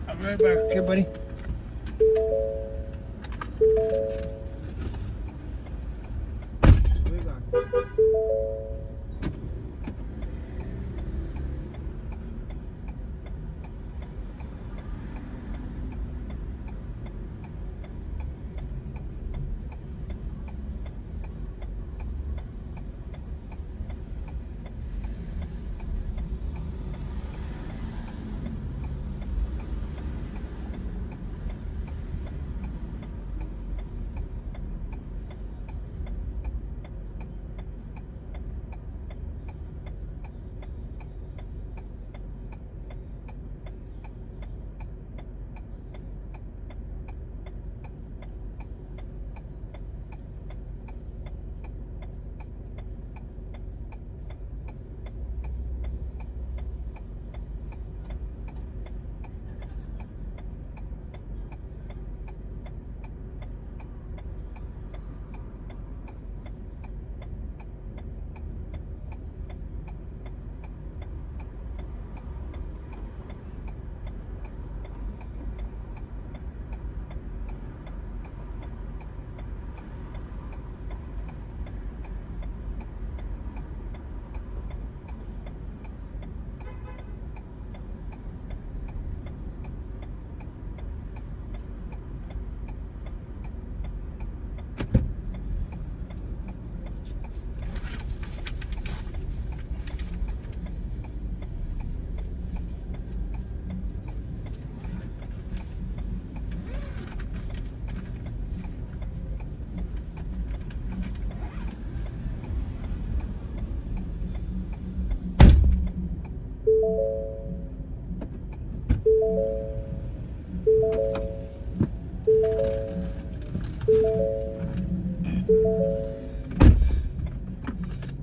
I'll be right back, okay, buddy? Where you going?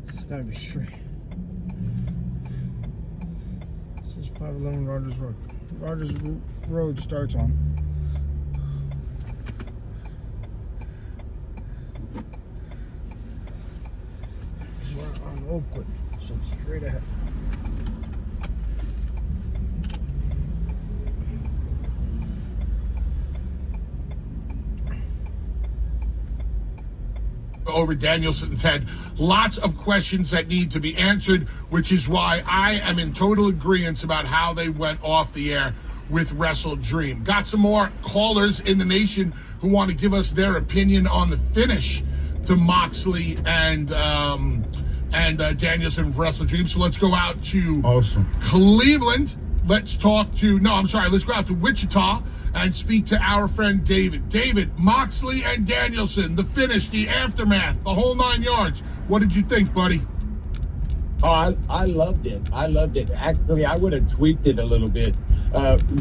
It's gotta be straight. This is 511 Rogers Road. Rogers Road starts on. This is on Oakwood, so it's straight ahead. Over Danielson's head. Lots of questions that need to be answered, which is why I am in total agreement about how they went off the air with Wrestle Dream. Got some more callers in the nation who want to give us their opinion on the finish to Moxley and Danielson of Wrestle Dream. So let's go out to Cleveland. Let's go out to Wichita and speak to our friend David. David, Moxley and Danielson, the finish, the aftermath, the whole 9 yards. What did you think, buddy? Oh, I loved it. I loved it. Actually, I would have tweaked it a little bit.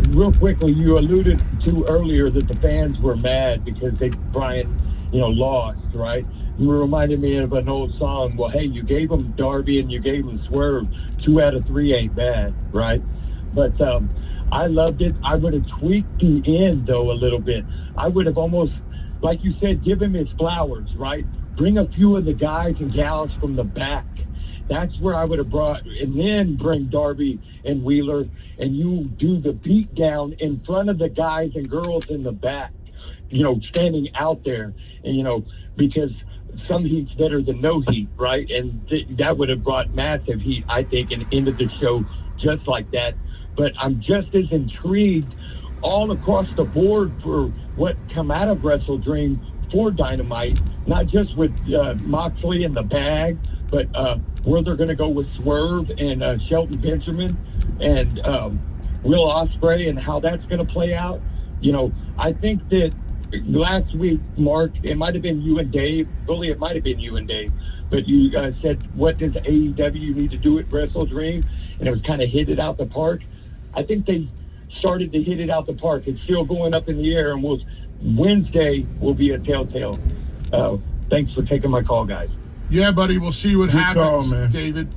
Real quickly, you alluded to earlier that the fans were mad because Brian, lost, right? You reminded me of an old song. Well, hey, you gave them Darby and you gave them Swerve. 2 out of 3 ain't bad, right? But I loved it. I would have tweaked the end, though, a little bit. I would have almost, like you said, give him his flowers, right? Bring a few of the guys and gals from the back. That's where I would have brought, and then bring Darby and Wheeler, and you do the beat down in front of the guys and girls in the back, standing out there, and, because some heat's better than no heat, right? And that would have brought massive heat, I think, and ended the show just like that. But I'm just as intrigued all across the board for what come out of Wrestle Dream for Dynamite, not just with Moxley in the bag, but where they're going to go with Swerve and Shelton Benjamin and Will Ospreay and how that's going to play out. I think that last week, Mark, it might have been you and Dave. Really, it might have been you and Dave. But you said, what does AEW need to do at Wrestle Dream? And it was kind of hit it out the park. I think they started to hit it out the park. It's still going up in the air, and Wednesday will be a telltale. Thanks for taking my call, guys. Yeah, buddy. We'll see what happens, call, man. David.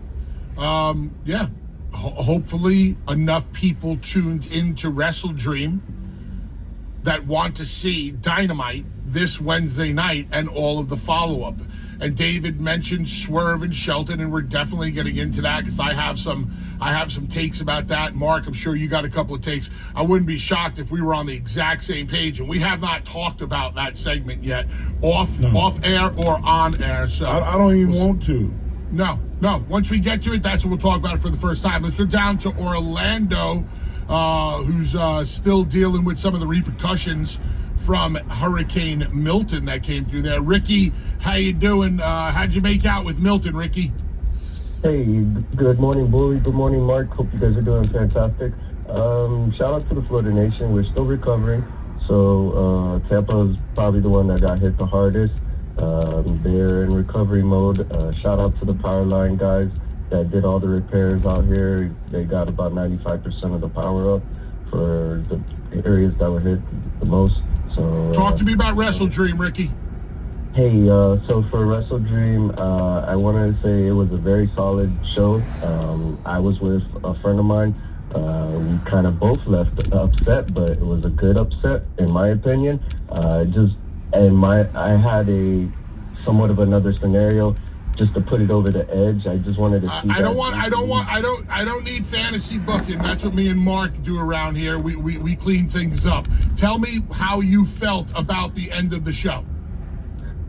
Hopefully enough people tuned into Wrestle Dream that want to see Dynamite this Wednesday night and all of the follow-up. and David mentioned Swerve and Shelton, and we're definitely getting into that because I have some takes about that. Mark, I'm sure you got a couple of takes. I wouldn't be shocked if we were on the exact same page, and we have not talked about that segment yet, off air or on air. So I don't even want to. No. Once we get to it, that's when we'll talk about it for the first time. Let's go down to Orlando, who's still dealing with some of the repercussions from Hurricane Milton that came through there. Ricky, how you doing? How'd you make out with Milton, Ricky? Hey, good morning, Bully. Good morning, Mark. Hope you guys are doing fantastic. Shout out to the Florida Nation. We're still recovering. So Tampa is probably the one that got hit the hardest. They're in recovery mode. Shout out to the power line guys that did all the repairs out here. They got about 95% of the power up for the areas that were hit the most. So talk to me about Wrestle Dream, Ricky. Hey, so for Wrestle Dream, I wanted to say it was a very solid show. I was with a friend of mine. We kind of both left upset, but it was a good upset in my opinion. I had a somewhat of another scenario just to put it over the edge. I just wanted to see. I don't need fantasy booking. That's what me and Mark do around here. We clean things up. Tell me how you felt about the end of the show.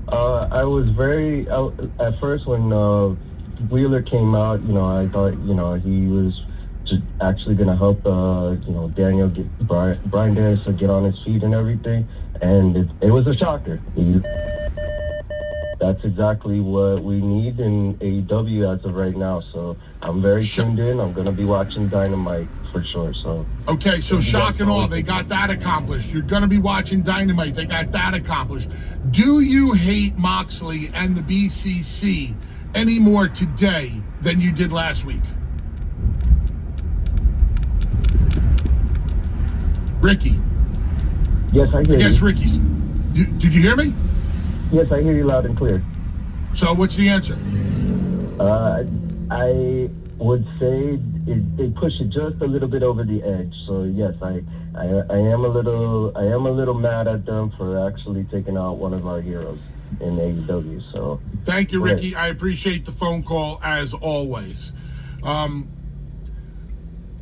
I was very at first when Wheeler came out. I thought he was just actually going to help Daniel get Brian Daniels to get on his feet and everything, and it was a shocker. That's exactly what we need in AEW as of right now. So I'm very tuned in. I'm going to be watching Dynamite for sure. So okay, so shock and awe, they got that accomplished. You're going to be watching Dynamite. They got that accomplished. Do you hate Moxley and the BCC any more today than you did last week? Ricky. Yes, I hear you. Yes, Ricky's. Did you hear me? Yes, I hear you loud and clear. So what's the answer? I would say they push it just a little bit over the edge. So yes, I am a little mad at them for actually taking out one of our heroes in AEW. So thank you, Ricky. I appreciate the phone call as always.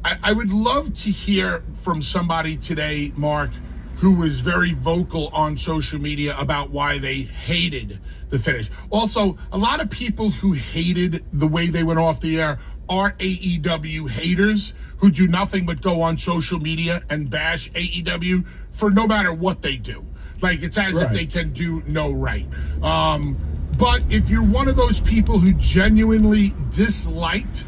I would love to hear from somebody today, Mark, who was very vocal on social media about why they hated the finish. Also, a lot of people who hated the way they went off the air are AEW haters who do nothing but go on social media and bash AEW for no matter what they do. Like, it's as if they can do no right. But if you're one of those people who genuinely disliked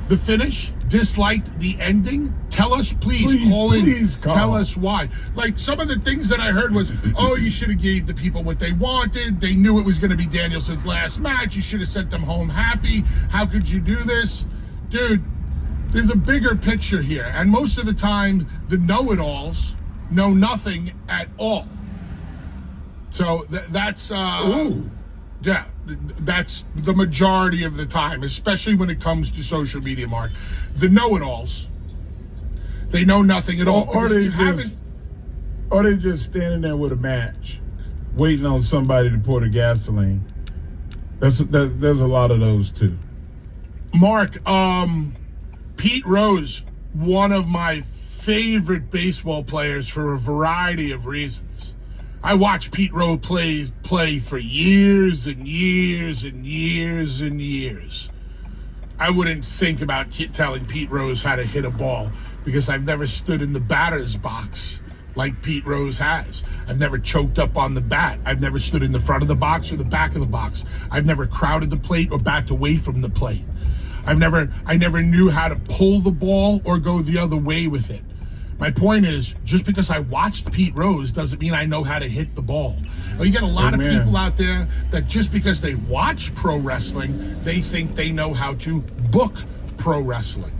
the finish, disliked the ending, tell us, please call in. Tell us why. Like, some of the things that I heard was, oh, you should have gave the people what they wanted. They knew it was going to be Danielson's last match. You should have sent them home happy. How could you do this? Dude, there's a bigger picture here. And most of the time, the know-it-alls know nothing at all. So that's the majority of the time, especially when it comes to social media, Mark. The know-it-alls, they know nothing at all. Or they just standing there with a match, waiting on somebody to pour the gasoline. There's a lot of those too. Mark, Pete Rose, one of my favorite baseball players for a variety of reasons. I watched Pete Rose play for years and years and years and years. I wouldn't think about telling Pete Rose how to hit a ball because I've never stood in the batter's box like Pete Rose has. I've never choked up on the bat. I've never stood in the front of the box or the back of the box. I've never crowded the plate or backed away from the plate. I never knew how to pull the ball or go the other way with it. My point is, just because I watched Pete Rose doesn't mean I know how to hit the ball. Well, you get a lot of people out there that just because they watch pro wrestling, they think they know how to book pro wrestling.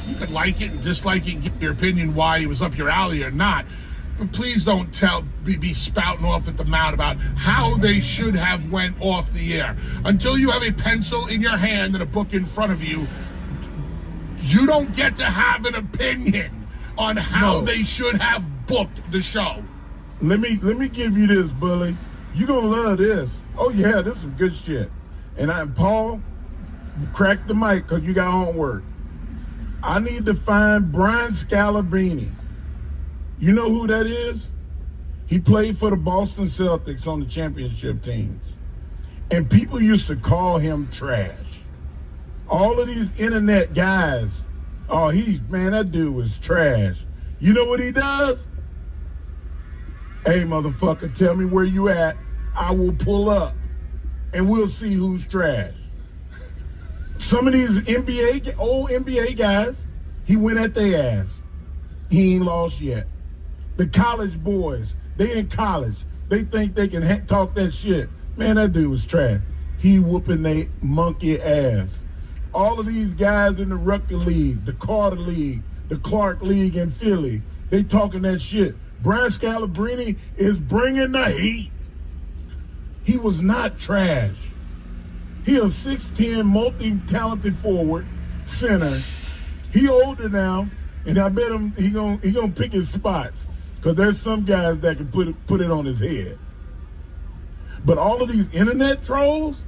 You could like it and dislike it and give your opinion why it was up your alley or not. But please don't be spouting off at the mouth about how they should have went off the air. Until you have a pencil in your hand and a book in front of you, you don't get to have an opinion on how they should have booked the show. Let me give you this, Bully. You're gonna love this. Oh yeah, this is some good shit. And Paul, crack the mic because you got homework. I need to find Brian Scalabrine. You know who that is? He played for the Boston Celtics on the championship teams. And people used to call him trash. All of these internet guys, that dude was trash. You know what he does? Hey, motherfucker, tell me where you at. I will pull up, and we'll see who's trash. Some of these old NBA guys, he went at their ass. He ain't lost yet. The college boys, they in college. They think they can talk that shit. Man, that dude was trash. He whooping they monkey ass. All of these guys in the Rucker League, the Carter League, the Clark League in Philly, they talking that shit. Brian Scalabrine is bringing the heat. He was not trash. He a 6'10", multi-talented forward, center. He older now, and I bet him he gonna pick his spots, because there's some guys that can put it on his head. But all of these internet trolls,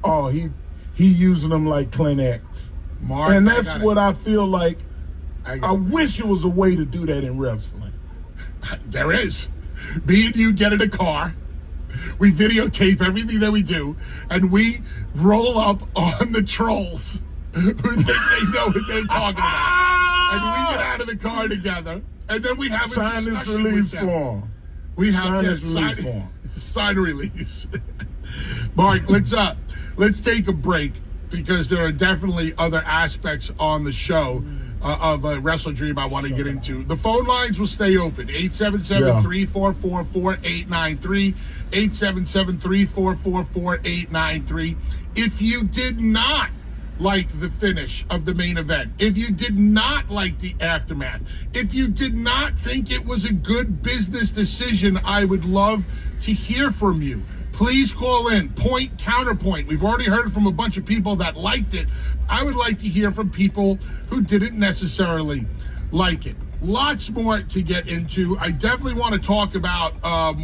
he using them like Kleenex. Mark, and that's what I feel like. I wish it was a way to do that in wrestling. There is. Me and you get in a car, we videotape everything that we do, and we roll up on the trolls who think they know what they're talking about. And we get out of the car together, and then we have a sign this discussion release with them. form. We have sign this release form. Sign a release. Mark, let's take a break, because there are definitely other aspects on the show of Wrestle Dream I want to get into. The phone lines will stay open. 877-344-4893. 877-344-4893. If you did not like the finish of the main event, if you did not like the aftermath, if you did not think it was a good business decision, I would love to hear from you. Please call in. Point, counterpoint. We've already heard from a bunch of people that liked it. I would like to hear from people who didn't necessarily like it. Lots more to get into. I definitely want to talk about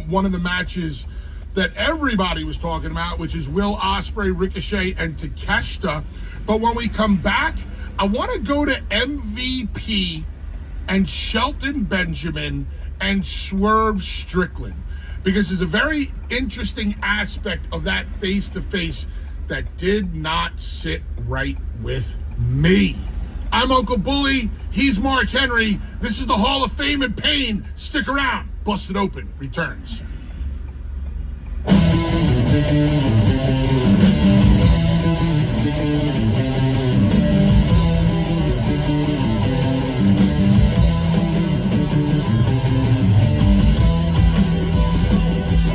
one of the matches that everybody was talking about, which is Will Ospreay, Ricochet, and Takeshita. But when we come back, I want to go to MVP and Shelton Benjamin and Swerve Strickland, because there's a very interesting aspect of that face-to-face that did not sit right with me. I'm Uncle Bully. He's Mark Henry. This is the Hall of Fame and Pain. Stick around. Busted Open returns.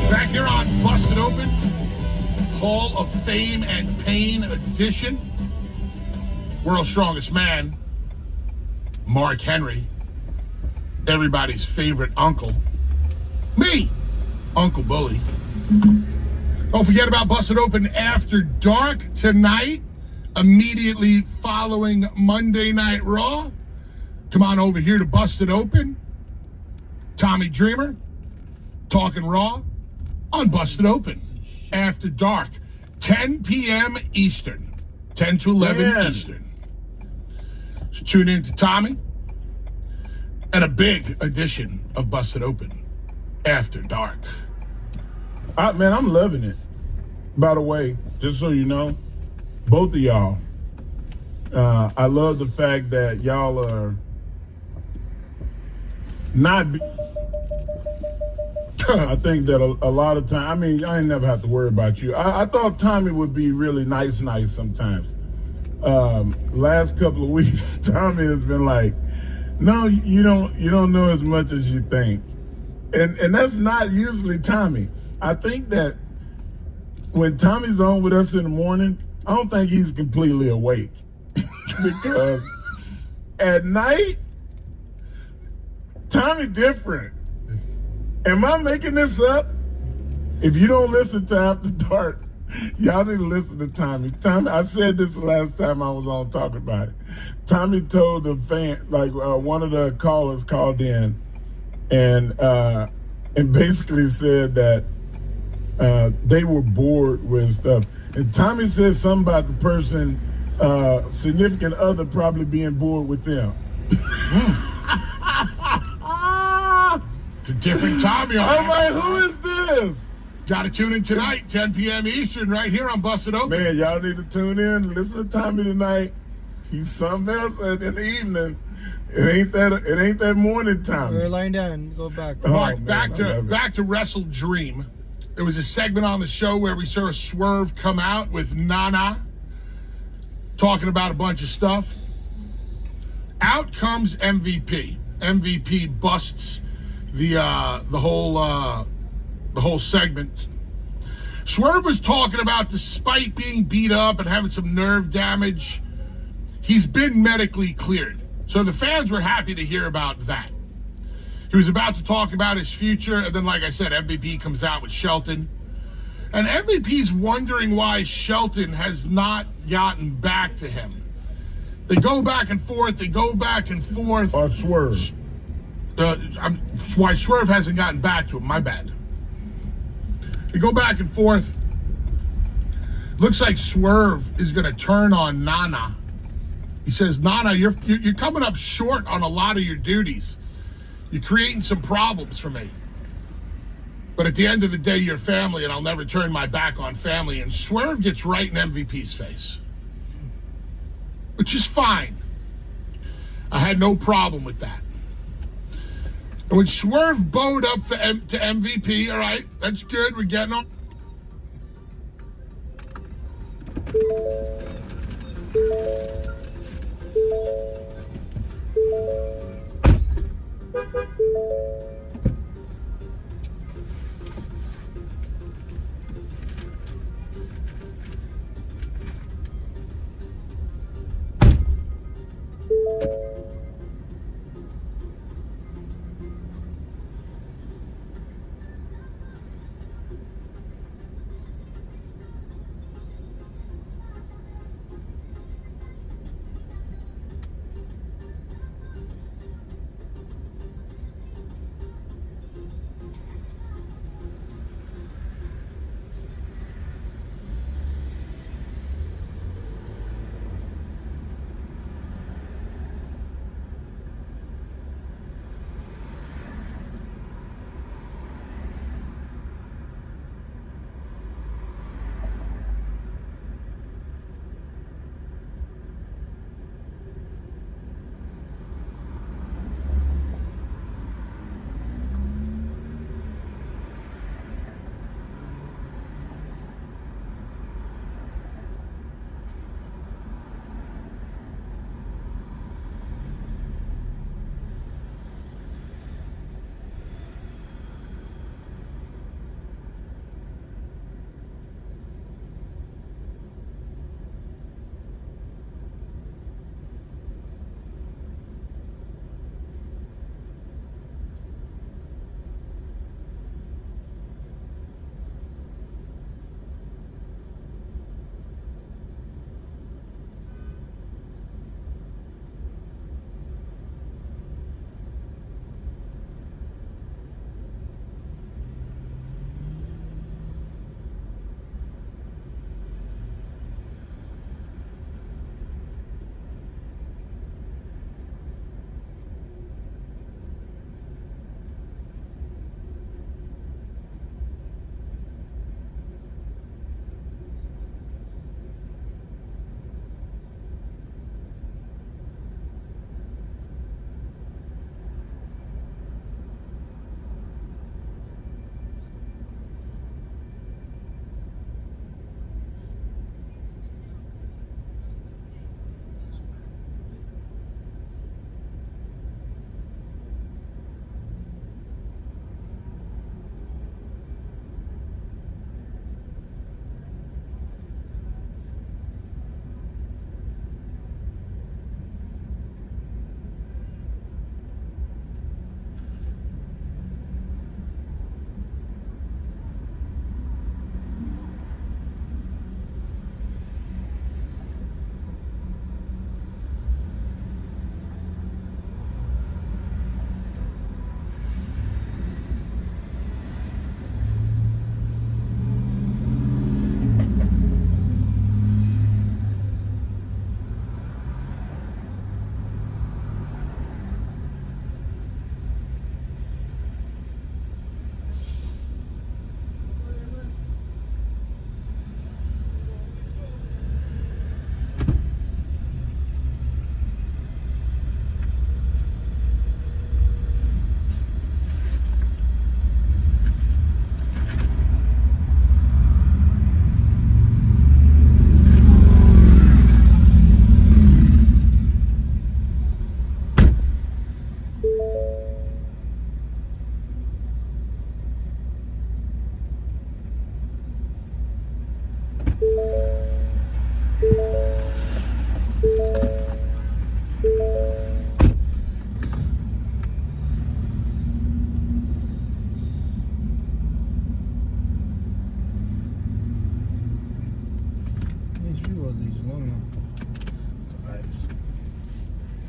Back here on Busted Open, Hall of Fame and Pain edition. World's Strongest Man, Mark Henry. Everybody's favorite uncle, me, Uncle Bully. Don't forget about Busted Open After Dark tonight, immediately following Monday Night Raw. Come on over here to Busted Open. Tommy Dreamer, talking Raw on Busted Open After Dark, 10 p.m. Eastern, 10 to 11 Eastern. So tune in to Tommy and a big edition of Busted Open After Dark. Man, I'm loving it. By the way, just so you know, both of y'all, I love the fact that y'all are not. I think that a lot of time, I mean, I ain't never have to worry about you. I thought Tommy would be really nice sometimes. Last couple of weeks, Tommy has been like, no, you don't know as much as you think. And that's not usually Tommy. I think that when Tommy's on with us in the morning, I don't think he's completely awake. Because at night, Tommy different. Am I making this up? If you don't listen to After Dark, y'all need to listen to Tommy. I said this the last time I was on talking about it. Tommy told the fan, one of the callers called in and basically said that they were bored with stuff. And Tommy said something about the person, significant other probably being bored with them. It's a different Tommy. I'm like, who is this? Got to tune in tonight, 10 p.m. Eastern, right here on Busted Open. Man, y'all need to tune in. Listen to Tommy tonight. He's something else in the evening. It ain't that morning time. We're lying down. Go back. Mark, man, back to Wrestle Dream. There was a segment on the show where we saw Swerve come out with Nana talking about a bunch of stuff. Out comes MVP. MVP busts the whole segment. Swerve was talking about, despite being beat up and having some nerve damage, he's been medically cleared. So the fans were happy to hear about that. He was about to talk about his future, and then, like I said, MVP comes out with Shelton. And MVP's wondering why Shelton has not gotten back to him. They go back and forth. Or Swerve. Why Swerve hasn't gotten back to him, my bad. They go back and forth. Looks like Swerve is going to turn on Nana. He says, Nana, you're coming up short on a lot of your duties. You're creating some problems for me. But at the end of the day, you're family, and I'll never turn my back on family. And Swerve gets right in MVP's face, which is fine. I had no problem with that. And when Swerve bowed up to MVP, all right, that's good. We're getting on.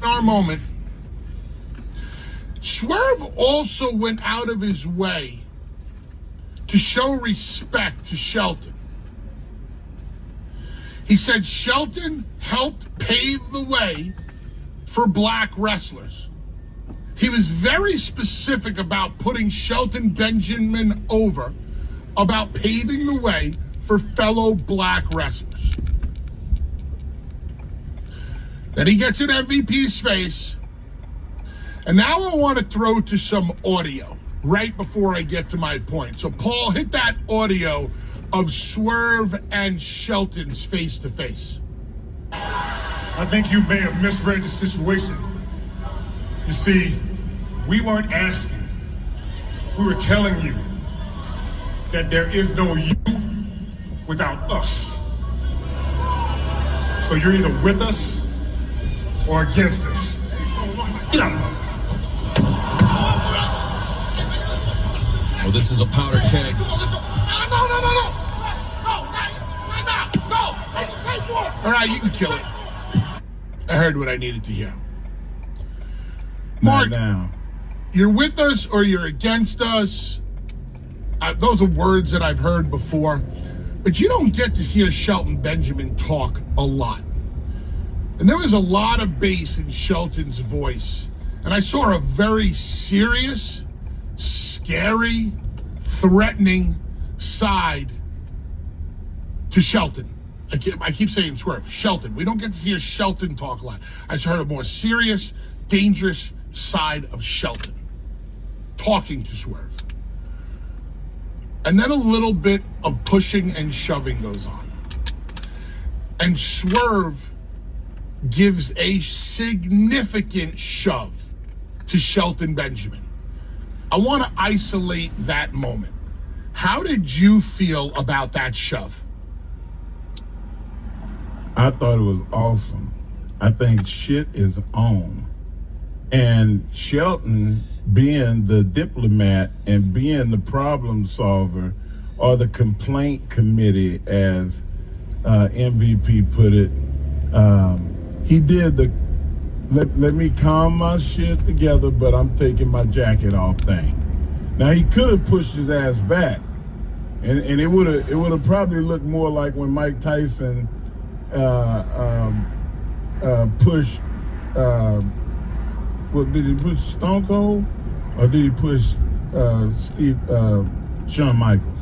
Our moment. Swerve also went out of his way to show respect to Shelton. He said Shelton helped pave the way for black wrestlers. He was very specific about putting Shelton Benjamin over, about paving the way for fellow black wrestlers. Then he gets in MVP's face. And now I want to throw to some audio right before I get to my point. So, Paul, hit that audio of Swerve and Shelton's face-to-face. I think you may have misread the situation. You see, we weren't asking. We were telling you that there is no you without us. So you're either with us or against us. Get out. Oh, this is a powder keg. No. All right, you can kill it. I heard what I needed to hear. Mark, now, you're with us or you're against us. Those are words that I've heard before. But you don't get to hear Shelton Benjamin talk a lot. And there was a lot of bass in Shelton's voice. And I saw a very serious, scary, threatening side to Shelton. I keep saying Swerve. Shelton. We don't get to hear Shelton talk a lot. I just heard a more serious, dangerous side of Shelton talking to Swerve. And then a little bit of pushing and shoving goes on. And Swerve gives a significant shove to Shelton Benjamin. I want to isolate that moment. How did you feel about that shove? I thought it was awesome. I think shit is on. And Shelton, being the diplomat and being the problem solver, or the complaint committee, as MVP put it, he did the let me calm my shit together, but I'm taking my jacket off thing. Now, he could have pushed his ass back, and it would have probably looked more like when Mike Tyson pushed. What did he push, Stone Cold, or did he push Shawn Michaels?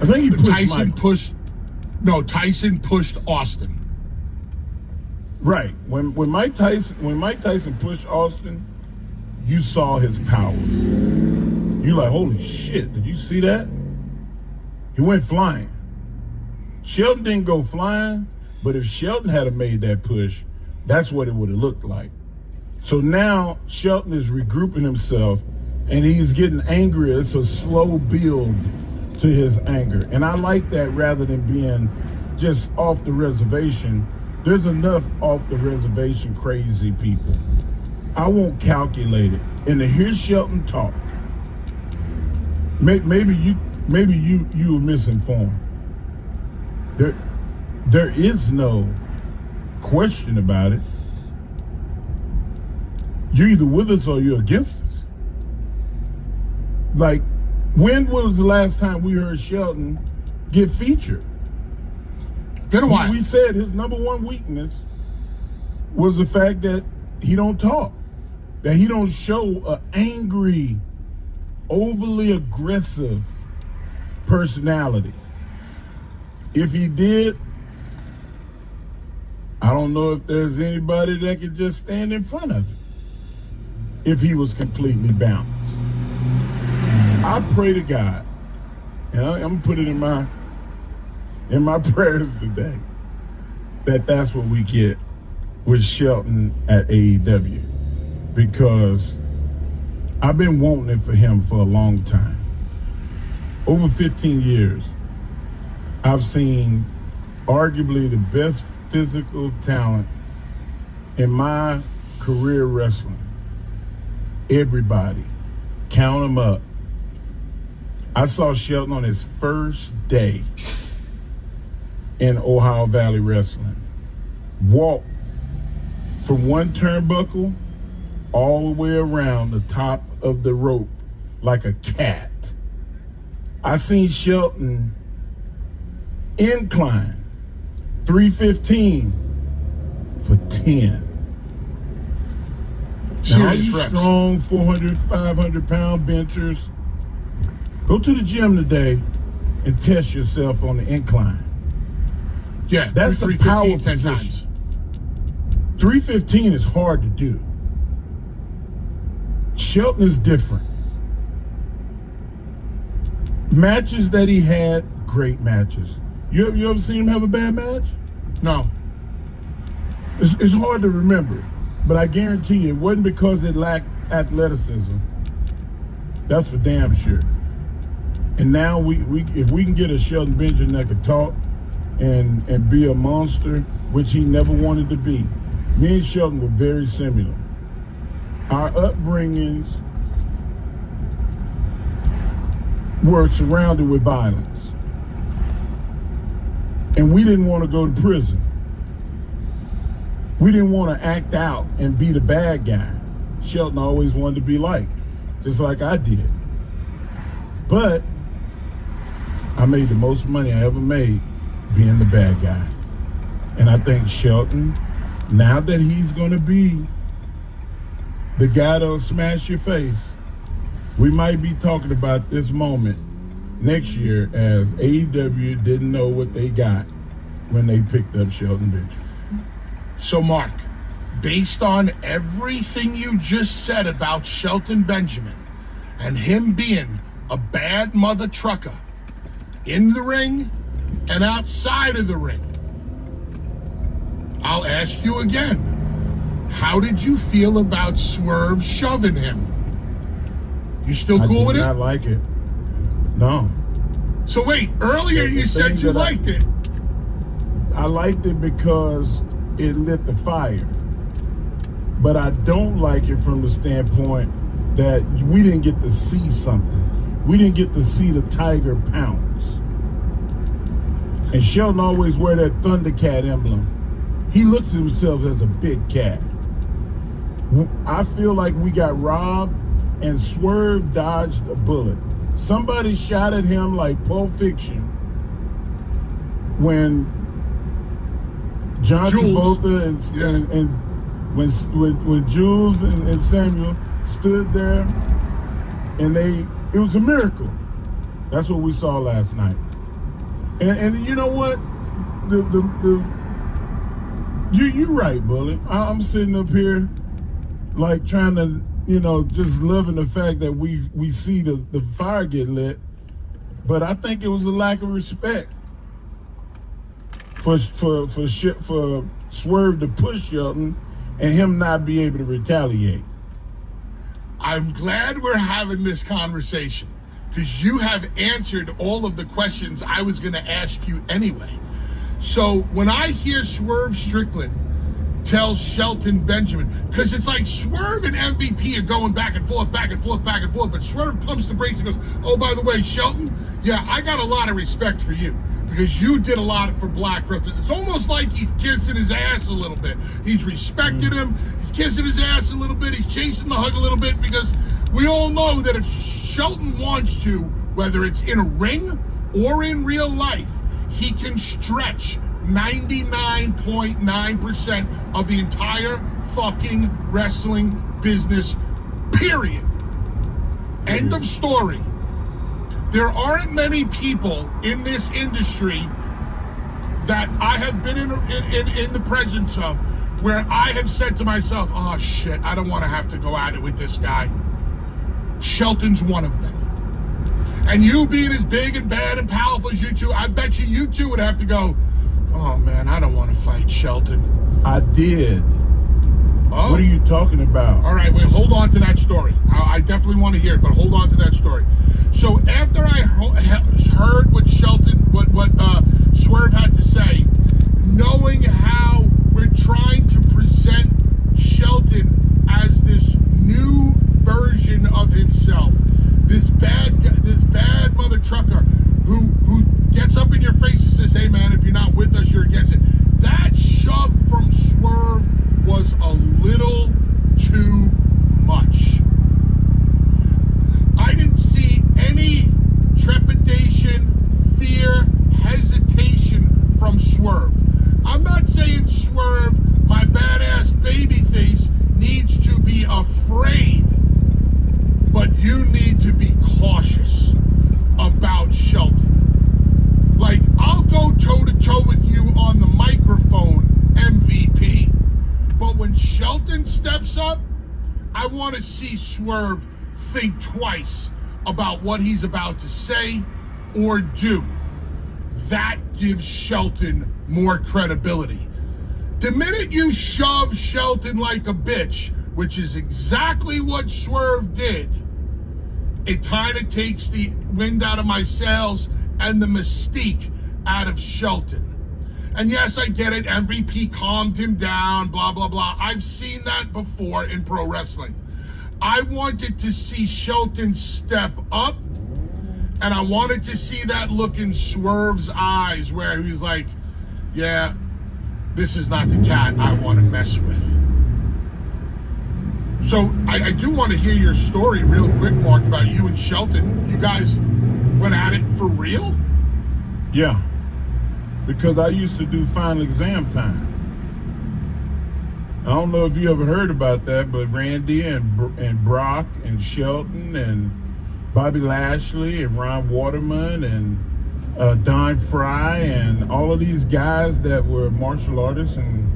I think he pushed Tyson Michaels. Tyson pushed Austin. Right. When Mike Tyson pushed Austin, you saw his power. You're like, holy shit! Did you see that? He went flying. Shelton didn't go flying, but if Shelton had made that push, that's what it would have looked like. So now Shelton is regrouping himself, and he's getting angrier. It's a slow build to his anger. And I like that rather than being just off the reservation. There's enough off the reservation crazy people. I won't calculate it. And to hear Shelton talk, maybe you were misinformed. There is no question about it. You're either with us or you're against us. Like, when was the last time we heard Shelton get featured? Been a while. We said his number one weakness was the fact that he don't talk, that he don't show an angry, overly aggressive personality. If he did, I don't know if there's anybody that could just stand in front of him if he was completely balanced. I pray to God, and I'm gonna put it in my prayers today, that's what we get with Shelton at AEW, because I've been wanting it for him for a long time. Over 15 years, I've seen arguably the best physical talent in my career wrestling. Everybody, count them up. I saw Shelton on his first day in Ohio Valley Wrestling. Walk from one turnbuckle all the way around the top of the rope like a cat. I seen Shelton incline 315 for 10. Now, all Serious you reps. strong 400, 500-pound benchers, go to the gym today and test yourself on the incline. Yeah, That's a 315 power 10 position. times. 315 is hard to do. Shelton is different. Matches that he had, great matches. You ever seen him have a bad match? No. It's hard to remember, but I guarantee you it wasn't because it lacked athleticism. That's for damn sure. And now if we can get a Shelton Benjamin that could talk and be a monster, which he never wanted to be. Me and Shelton were very similar. Our upbringings were surrounded with violence. And we didn't want to go to prison. We didn't want to act out and be the bad guy. Shelton always wanted to be liked, just like I did. But I made the most money I ever made being the bad guy. And I think Shelton, now that he's going to be the guy that'll smash your face, we might be talking about this moment next year as AEW didn't know what they got when they picked up Shelton Benjamin. So, Mark, based on everything you just said about Shelton Benjamin and him being a bad mother trucker in the ring and outside of the ring, I'll ask you again. How did you feel about Swerve shoving him? You still cool with I it? did not like it. No. So wait, earlier you said you liked it. I liked it because it lit the fire. But I don't like it from the standpoint that we didn't get to see something. We didn't get to see the tiger pounce. And Shelton always wear that Thundercat emblem. He looks at himself as a big cat. I feel like we got robbed and Swerve dodged a bullet. Somebody shot at him like Pulp Fiction when John Jules. Travolta and when Jules and Samuel stood there, and it was a miracle. That's what we saw last night. And you know what? You're right, Bullet. I'm sitting up here like trying to, just loving the fact that we see the fire get lit. But I think it was a lack of respect for Swerve to push Shelton and him not be able to retaliate. I'm glad we're having this conversation because you have answered all of the questions I was going to ask you anyway. So when I hear Swerve Strickland tell Shelton Benjamin, because it's like Swerve and MVP are going back and forth, but Swerve pumps the brakes and goes, oh, by the way, Shelton, yeah, I got a lot of respect for you because you did a lot for Black wrestling. It's almost like he's kissing his ass a little bit. He's respecting him. He's kissing his ass a little bit. He's chasing the hug a little bit because we all know that if Shelton wants to, whether it's in a ring or in real life, he can stretch 99.9% of the entire fucking wrestling business, period. End of story. There aren't many people in this industry that I have been in the presence of where I have said to myself, oh shit, I don't want to have to go at it with this guy. Shelton's one of them. And you being as big and bad and powerful as you two, I bet you two would have to go, oh man, I don't want to fight Shelton. I did. Oh. What are you talking about? All right, wait, hold on to that story. I definitely want to hear it, but hold on to that story. So after I heard what Swerve had to say, knowing how we're trying to present Shelton as this new version of himself, this bad mother trucker who gets up in your face and says, hey man, if you're not with us, Swerve, my badass babyface, needs to be afraid. But you need to be cautious about Shelton. Like, I'll go toe-to-toe with you on the microphone, MVP. But when Shelton steps up, I want to see Swerve think twice about what he's about to say or do. That gives Shelton more credibility. The minute you shove Shelton like a bitch, which is exactly what Swerve did, it kind of takes the wind out of my sails and the mystique out of Shelton. And yes, I get it. MVP calmed him down, blah, blah, blah. I've seen that before in pro wrestling. I wanted to see Shelton step up, and I wanted to see that look in Swerve's eyes where he was like, yeah, this is not the cat I want to mess with. So I do want to hear your story real quick, Mark, about you and Shelton. You guys went at it for real? Yeah, because I used to do final exam time. I don't know if you ever heard about that, but Randy and Brock and Shelton and Bobby Lashley and Ron Waterman and Don Fry and all of these guys that were martial artists and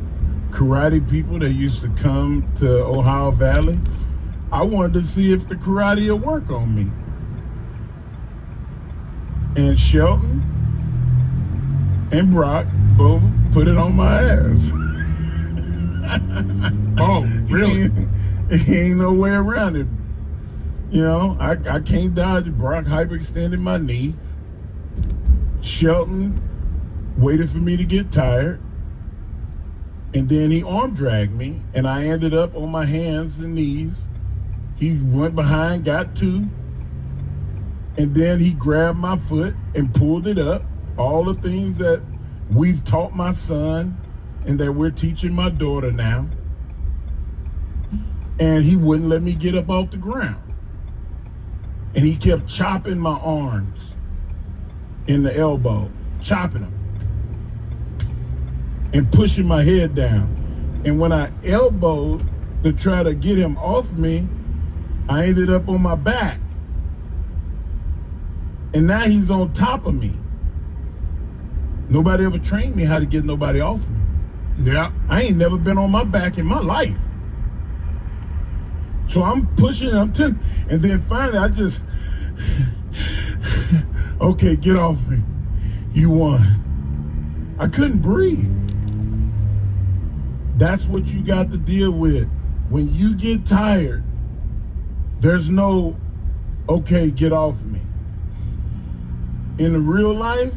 karate people that used to come to Ohio Valley, I wanted to see if the karate would work on me. And Shelton and Brock both put it on my ass. Oh, really? He ain't no way around it. You know, I can't dodge it. Brock hyperextended my knee. Shelton waited for me to get tired. And then he arm dragged me, and I ended up on my hands and knees. He went behind, got two, and then he grabbed my foot and pulled it up. All the things that we've taught my son and that we're teaching my daughter now. And he wouldn't let me get up off the ground. And he kept chopping my arms in the elbow, chopping them, and pushing my head down. And when I elbowed to try to get him off me, I ended up on my back. And now he's on top of me. Nobody ever trained me how to get nobody off me. Yeah. I ain't never been on my back in my life. So I'm pushing, and then finally I just, okay, get off me. You won. I couldn't breathe. That's what you got to deal with. When you get tired, there's no, okay, get off me. In the real life,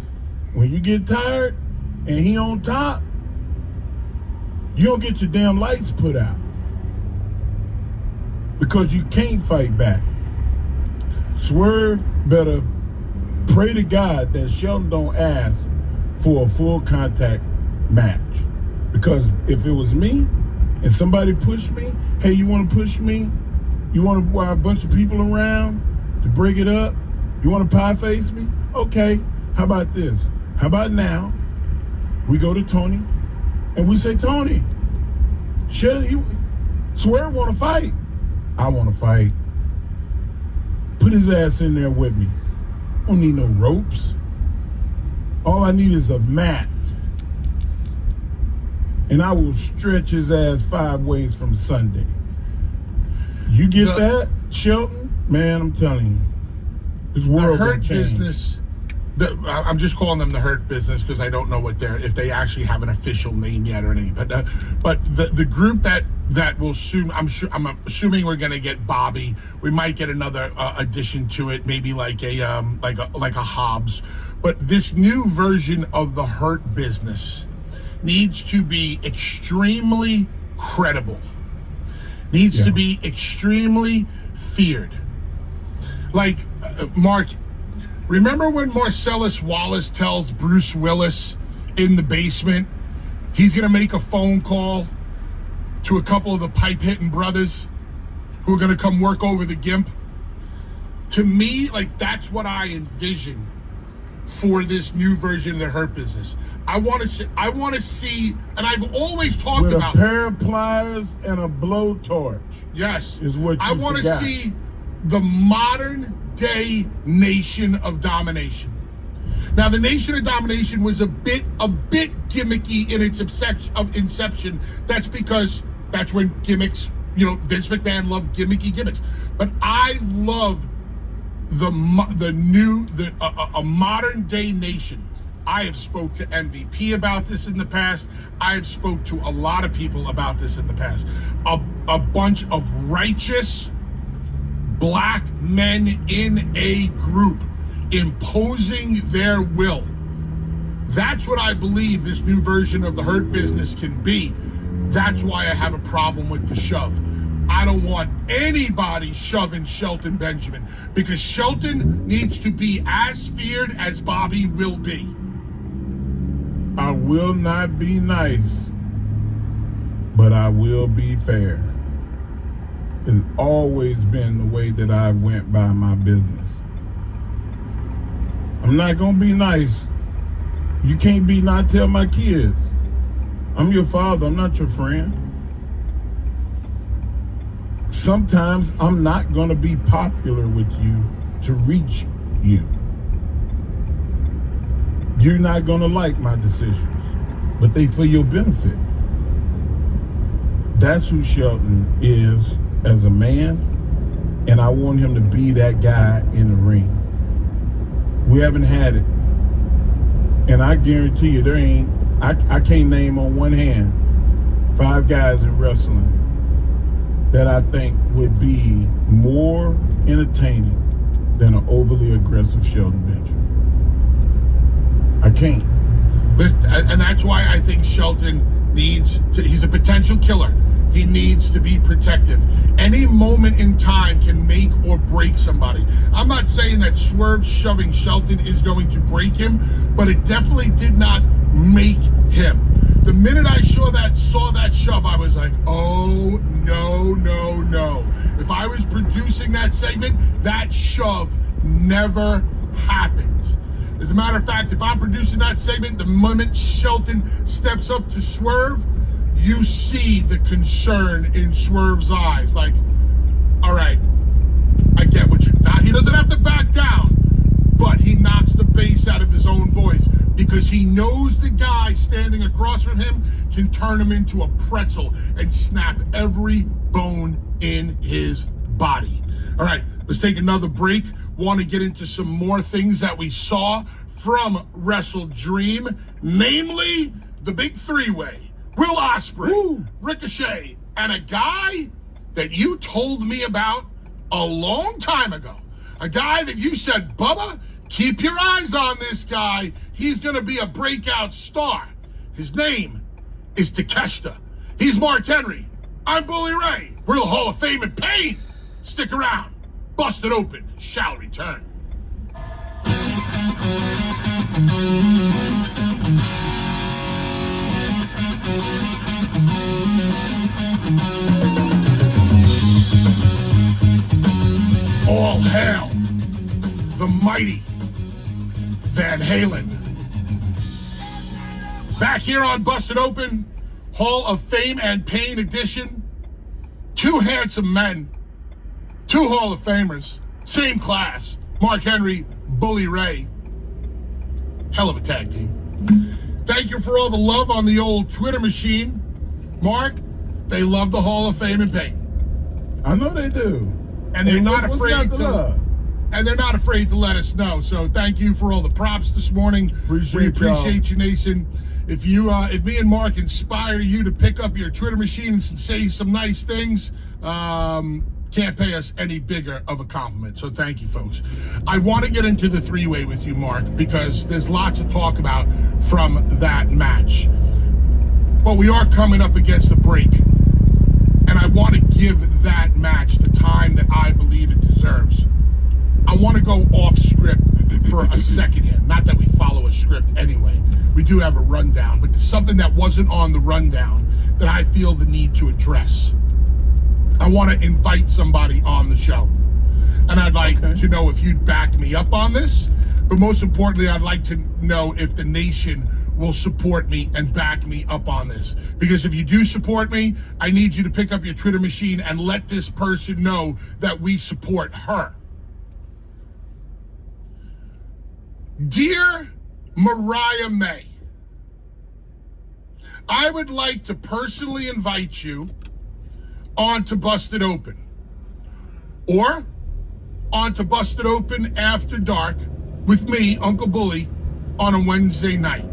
when you get tired and he on top, you don't get your damn lights put out because you can't fight back. Swerve better pray to God that Shelton don't ask for a full contact match. Because if it was me and somebody pushed me, hey, you want to push me? You want to buy a bunch of people around to break it up? You want to pie face me? Okay, how about this? How about now we go to Tony and we say, Tony, Swerve want to fight. I want to fight. Put his ass in there with me. I don't need no ropes. All I need is a mat. And I will stretch his ass 5 ways from Sunday. You get that, Shelton? Man, I'm telling you, this world the Hurt will change. Business. I'm just calling them the Hurt Business because I don't know if they actually have an official name yet or anything. But the group that will soon, I'm assuming we're gonna get Bobby. We might get another addition to it, maybe like a Hobbs. But this new version of the Hurt Business needs to be extremely credible. Needs to be extremely feared. Like Mark. Remember when Marcellus Wallace tells Bruce Willis in the basement he's going to make a phone call to a couple of the pipe-hitting brothers who are going to come work over the gimp? To me, like, that's what I envision for this new version of the Hurt Business. I want to see, and I've always talked With about a pair of pliers and a blowtorch. Yes. Is what I you want to forgot. see the modern day Nation of Domination. Now, the Nation of Domination was a bit gimmicky in its inception. That's because that's when gimmicks, Vince McMahon loved gimmicky gimmicks. But I love a modern day Nation. I have spoke to MVP about this in the past. I have spoke to a lot of people about this in the past. A bunch of righteous black men in a group imposing their will. That's what I believe this new version of the Hurt Business can be. That's why I have a problem with the shove. I don't want anybody shoving Shelton Benjamin, because Shelton needs to be as feared as Bobby will be. I will not be nice, but I will be fair. It's always been the way that I went by my business. I'm not gonna be nice. You can't be not tell my kids. I'm your father, I'm not your friend. Sometimes I'm not gonna be popular with you to reach you. You're not gonna like my decisions, but they for your benefit. That's who Shelton is as a man, and I want him to be that guy in the ring. We haven't had it, and I guarantee you there ain't, I can't name on one hand 5 guys in wrestling that I think would be more entertaining than an overly aggressive Shelton Benjamin. I can't. And that's why I think Shelton he's a potential killer. He needs to be protective. Any moment in time can make or break somebody. I'm not saying that Swerve shoving Shelton is going to break him, but it definitely did not make him. The minute I saw that shove, I was like, oh, no. If I was producing that segment, that shove never happens. As a matter of fact, if I'm producing that segment, the moment Shelton steps up to Swerve, you see the concern in Swerve's eyes. Like, all right, I get what you're not. He doesn't have to back down, but he knocks the bass out of his own voice because he knows the guy standing across from him can turn him into a pretzel and snap every bone in his body. All right, let's take another break. Want to get into some more things that we saw from Wrestle Dream, namely the big 3-way. Will Ospreay, Ricochet, and a guy that you told me about a long time ago. A guy that you said, Bubba, keep your eyes on this guy. He's going to be a breakout star. His name is Takeshita. He's Mark Henry. I'm Bully Ray. We're the Hall of Fame in pain. Stick around. Busted Open shall return. All hail the mighty Van Halen. Back here on Busted Open, Hall of Fame and Pain edition. 2 handsome men, 2 Hall of Famers, same class. Mark Henry, Bully Ray. Hell of a tag team. Thank you for all the love on the old Twitter machine. Mark, they love the Hall of Fame and Pain. I know they do. And they're not afraid to love. And they're not afraid to let us know. So thank you for all the props this morning. We appreciate you, Nathan. If me and Mark inspire you to pick up your Twitter machines and say some nice things, can't pay us any bigger of a compliment. So thank you, folks. I want to get into the 3-way with you, Mark, because there's lots to talk about from that match. But we are coming up against the break. And I want to give that match the time that I believe it deserves. I want to go off script for a second here. Not that we follow a script anyway. We do have a rundown, but something that wasn't on the rundown that I feel the need to address. I want to invite somebody on the show. And I'd like to know if you'd back me up on this. But most importantly, I'd like to know if the nation will support me and back me up on this. Because if you do support me, I need you to pick up your Twitter machine and let this person know that we support her. Dear Mariah May, I would like to personally invite you onto Busted Open, or onto Busted Open After Dark with me, Uncle Bully, on a Wednesday night.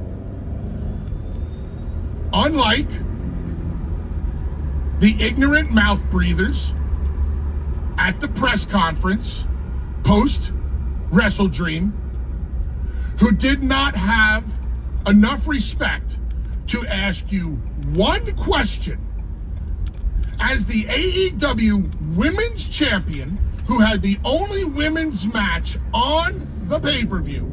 Unlike the ignorant mouth breathers at the press conference post Wrestle Dream, who did not have enough respect to ask you one question, as the AEW Women's Champion, who had the only women's match on the pay-per-view,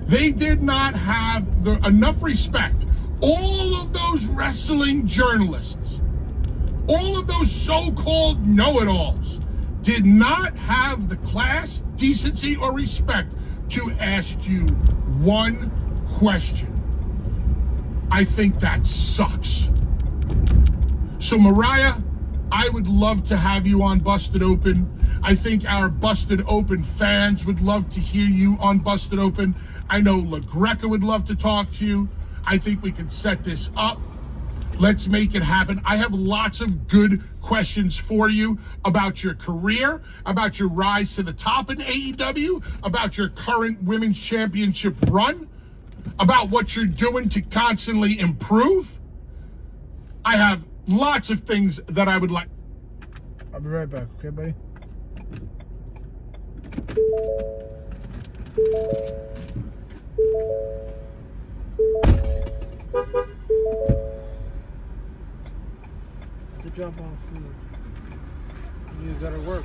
they did not have enough respect. All of those wrestling journalists, all of those so-called know-it-alls, did not have the class, decency, or respect to ask you one question. I think that sucks. So Mariah, I would love to have you on Busted Open. I think our Busted Open fans would love to hear you on Busted Open. I know LaGreca would love to talk to you. I think we can set this up. Let's make it happen. I have lots of good questions for you about your career, about your rise to the top in AEW, about your current women's championship run, about what you're doing to constantly improve. I have lots of things that I would like. I'll be right back, okay, buddy? Good job on food. You gotta work.